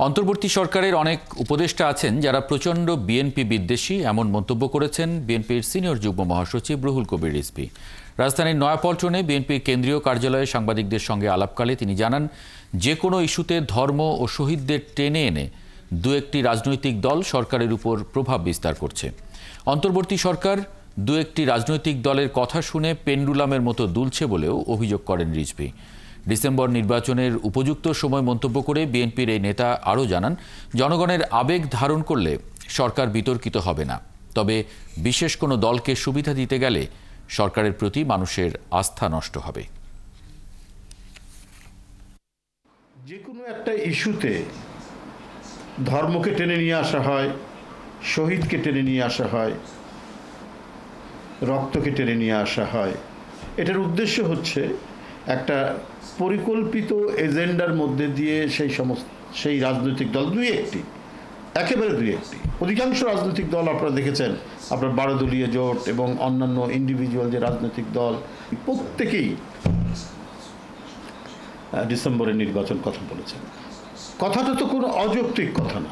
অন্তর্বর্তী সরকারের অনেক উপদেষ্টা আছেন যারা প্রচণ্ড বিএনপি বিদ্বেষী, এমন মন্তব্য করেছেন বিএনপির সিনিয়র যুগ্ম মহাসচিব রুহুল কবির রিজভী। রাজধানীর নয়াপল্টনে বিএনপির কেন্দ্রীয় কার্যালয়ে সাংবাদিকদের সঙ্গে আলাপকালে তিনি জানান, যে কোনো ইস্যুতে ধর্ম ও শহীদদের টেনে এনে দু একটি রাজনৈতিক দল সরকারের উপর প্রভাব বিস্তার করছে। অন্তর্বর্তী সরকার দু একটি রাজনৈতিক দলের কথা শুনে পেন্ডুলামের মতো দুলছে বলেও অভিযোগ করেন রিজভী। ডিসেম্বর নির্বাচনের উপযুক্ত সময় মন্তব্য করে বিএনপির এই নেতা আরও জানান, জনগণের আবেগ ধারণ করলে সরকার বিতর্কিত হবে না, তবে বিশেষ কোনো দলকে সুবিধা দিতে গেলে সরকারের প্রতি মানুষের আস্থা নষ্ট হবে। যে কোনো একটা ইস্যুতে ধর্মকে টেনে নিয়ে আসা হয়, শহীদকে টেনে নিয়ে আসা হয়, রক্তকে টেনে নিয়ে আসা হয়। এটার উদ্দেশ্য হচ্ছে একটা পরিকল্পিত এজেন্ডার মধ্যে দিয়ে সেই রাজনৈতিক দল একেবারে দুই একটি, অধিকাংশ রাজনৈতিক দল আপনারা দেখেছেন, আপনার 12 দলীয় জোট এবং অন্যান্য ইন্ডিভিজুয়াল যে রাজনৈতিক দল প্রত্যেকেই ডিসেম্বরের নির্বাচন কথা বলেছেন। কথাটা তো কোনো অযৌক্তিক কথা না।